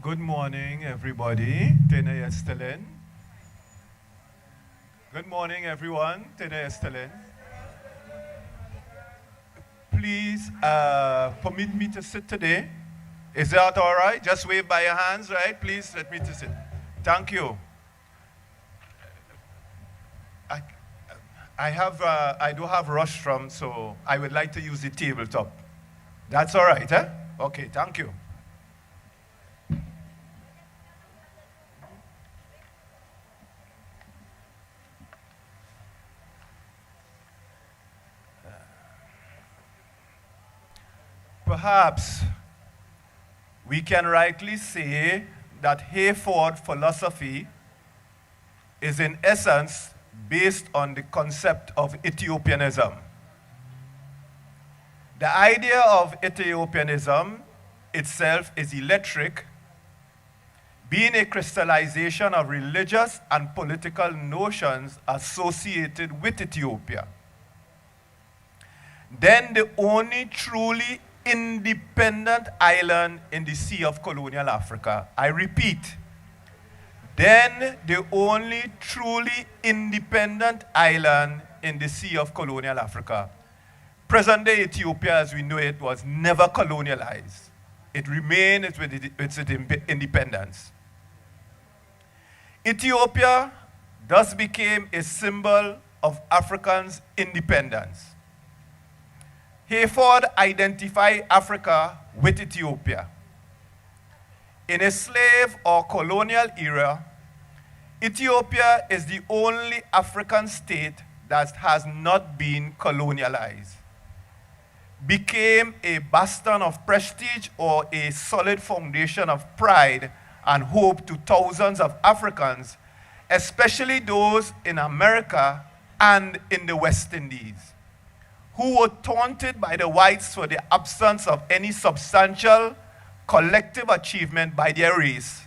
Good morning, everybody. Tene Estelen. Good morning, everyone. Tene Estelen. Please permit me to sit today. Is that all right? Just wave by your hands, right? Please let me to sit. Thank you. I do have rostrum, so I would like to use the tabletop. That's all right, eh? Okay, thank you. Perhaps we can rightly say that Hayford philosophy is in essence based on the concept of Ethiopianism. The idea of Ethiopianism itself is electric, being a crystallization of religious and political notions associated with Ethiopia. Then the only truly independent island in the Sea of Colonial Africa. I repeat, then the only truly independent island in the Sea of Colonial Africa. Present-day Ethiopia, as we know it, was never colonialized. It remained with its independence. Ethiopia thus became a symbol of Africans' independence. Hayford identified Africa with Ethiopia. In a slave or colonial era, Ethiopia is the only African state that has not been colonialized, became a bastion of prestige or a solid foundation of pride and hope to thousands of Africans, especially those in America and in the West Indies, who were taunted by the whites for the absence of any substantial collective achievement by their race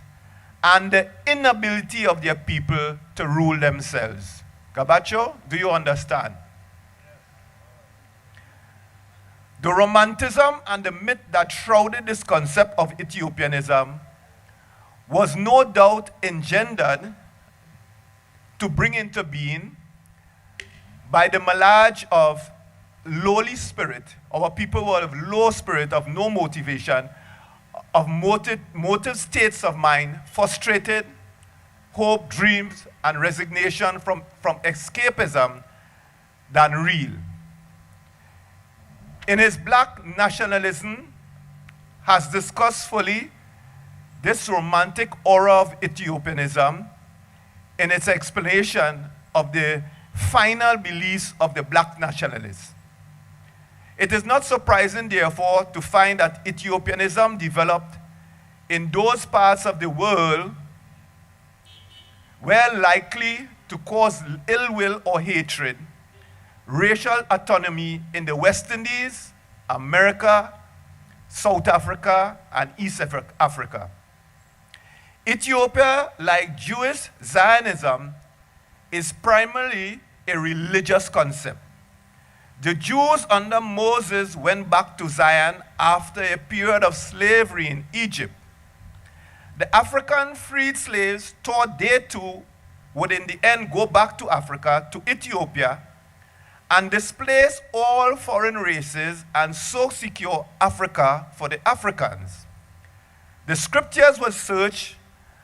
and the inability of their people to rule themselves. Gabacho, do you understand? The romanticism and the myth that shrouded this concept of Ethiopianism was no doubt engendered to bring into being by the melange of lowly spirit, our people were of low spirit, of no motivation, of motive states of mind, frustrated, hope, dreams, and resignation from escapism than real. In his Black Nationalism, has discussed fully this romantic aura of Ethiopianism in its explanation of the final beliefs of the Black nationalists. It is not surprising, therefore, to find that Ethiopianism developed in those parts of the world were likely to cause ill will or hatred, racial autonomy in the West Indies, America, South Africa, and East Africa. Ethiopia, like Jewish Zionism, is primarily a religious concept. The Jews under Moses went back to Zion after a period of slavery in Egypt. The African freed slaves thought they too would in the end go back to Africa, to Ethiopia, and displace all foreign races and so secure Africa for the Africans. The scriptures were searched,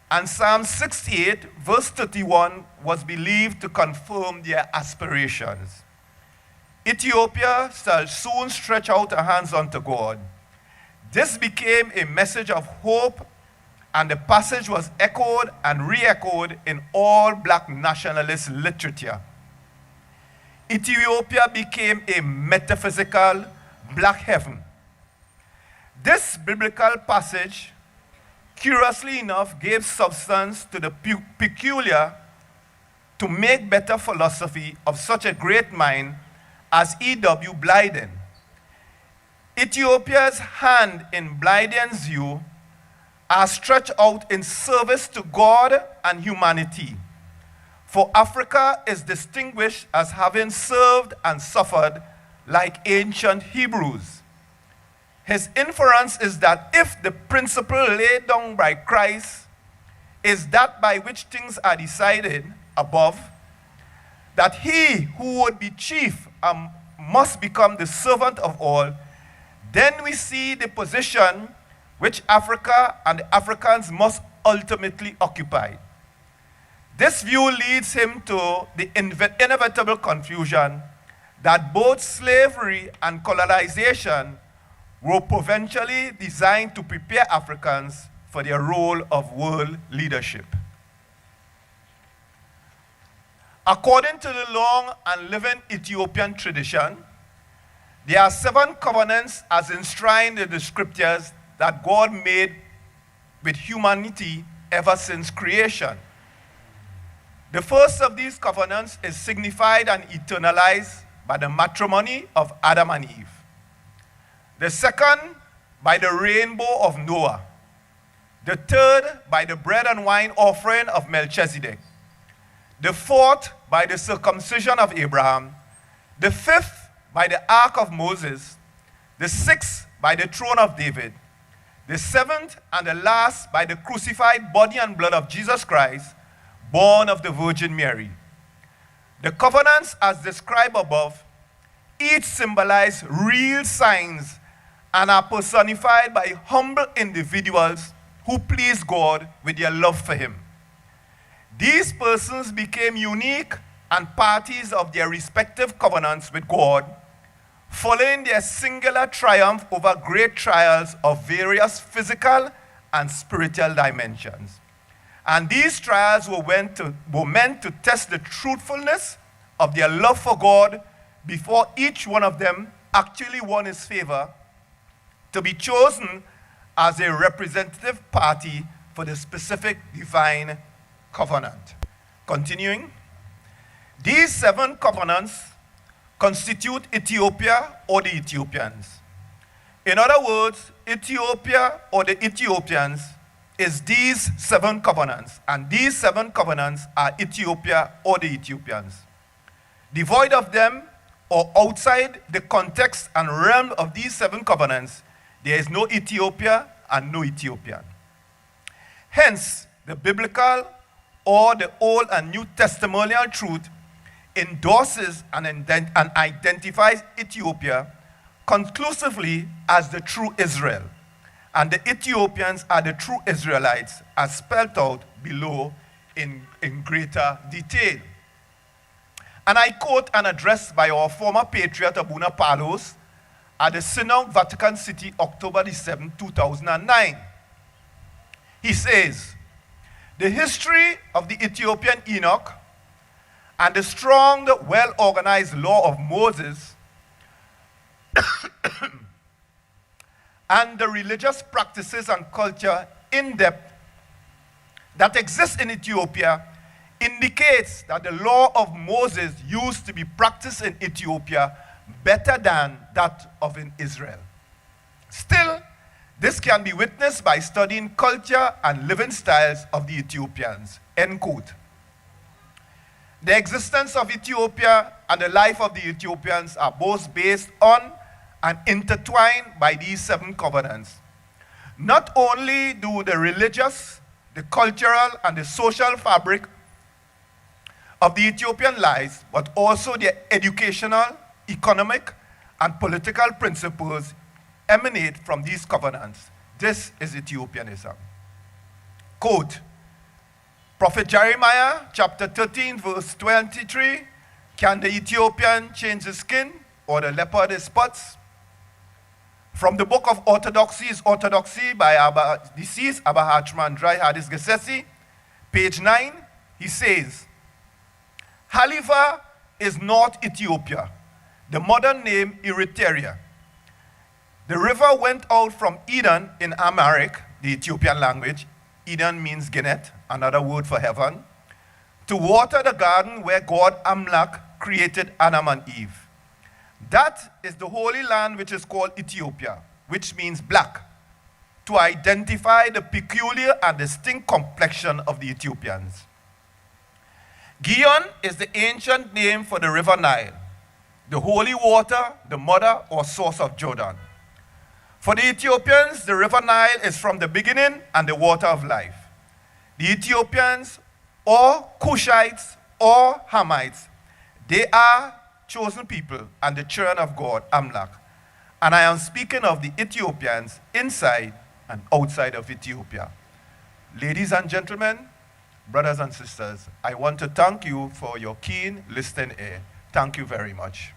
and Psalm 68, verse 31, was believed to confirm their aspirations. Ethiopia shall soon stretch out her hands unto God. This became a message of hope, and the passage was echoed and re-echoed in all Black nationalist literature. Ethiopia became a metaphysical Black heaven. This biblical passage, curiously enough, gave substance to the peculiar to make better philosophy of such a great mind as E.W. Blyden. Ethiopia's hand in Blyden's view are stretched out in service to God and humanity. For Africa is distinguished as having served and suffered like ancient Hebrews. his inference is that if the principle laid down by Christ is that by which things are decided above, that he who would be chief must become the servant of all, then we see the position which Africa and the Africans must ultimately occupy. This view leads him to the inevitable conclusion that both slavery and colonization were providentially designed to prepare Africans for their role of world leadership. According to the long and living Ethiopian tradition, there are 7 covenants as enshrined in the scriptures that God made with humanity ever since creation. The first of these covenants is signified and eternalized by the matrimony of Adam and Eve. The second, by the rainbow of Noah. The third, by the bread and wine offering of Melchizedek. The fourth, by the circumcision of Abraham. The fifth, by the ark of Moses. The sixth, by the throne of David. The seventh and the last, by the crucified body and blood of Jesus Christ, born of the Virgin Mary. The covenants, as described above, each symbolize real signs and are personified by humble individuals who please God with their love for him. These persons became unique and parties of their respective covenants with God, following their singular triumph over great trials of various physical and spiritual dimensions. And these trials were meant to test the truthfulness of their love for God before each one of them actually won his favor to be chosen as a representative party for the specific divine covenant. Continuing, these 7 covenants constitute Ethiopia or the Ethiopians. In other words, Ethiopia or the Ethiopians is these 7 covenants, and these 7 covenants are Ethiopia or the Ethiopians. Devoid of them or outside the context and realm of these 7 covenants, there is no Ethiopia and no Ethiopian. Hence, the biblical or the Old and New Testimonial truth endorses and identifies Ethiopia conclusively as the true Israel, and the Ethiopians are the true Israelites, as spelled out below in greater detail. And I quote an address by our former patriot Abuna Palos at the Synod Vatican City, October 7, 2009. He says, "The history of the Ethiopian Enoch and the strong, well-organized law of Moses and the religious practices and culture in depth that exist in Ethiopia indicates that the law of Moses used to be practiced in Ethiopia better than that of in Israel. Still, this can be witnessed by studying culture and living styles of the Ethiopians." End quote. The existence of Ethiopia and the life of the Ethiopians are both based on and intertwined by these 7 covenants. Not only do the religious, the cultural, and the social fabric of the Ethiopian lives, but also their educational, economic, and political principles emanate from these covenants. This is Ethiopianism. Quote, Prophet Jeremiah, chapter 13, verse 23, "Can the Ethiopian change his skin or the leopard his spots?" From the book of Orthodoxy is Orthodoxy by deceased Abba Hachman Dry Hadis Gesessi, page 9, he says, "Halifa is not Ethiopia, the modern name Eritrea. The river went out from Eden in Amharic, the Ethiopian language. Eden means Genet, another word for heaven, to water the garden where God Amlak created Adam and Eve. That is the holy land which is called Ethiopia, which means black, to identify the peculiar and distinct complexion of the Ethiopians. Gion is the ancient name for the river Nile, the holy water, the mother or source of Jordan. For the Ethiopians, the river Nile is from the beginning and the water of life. The Ethiopians, or Cushites, or Hamites, they are chosen people and the children of God, Amlak. And I am speaking of the Ethiopians inside and outside of Ethiopia. Ladies and gentlemen, brothers and sisters, I want to thank you for your keen listening ear. Thank you very much.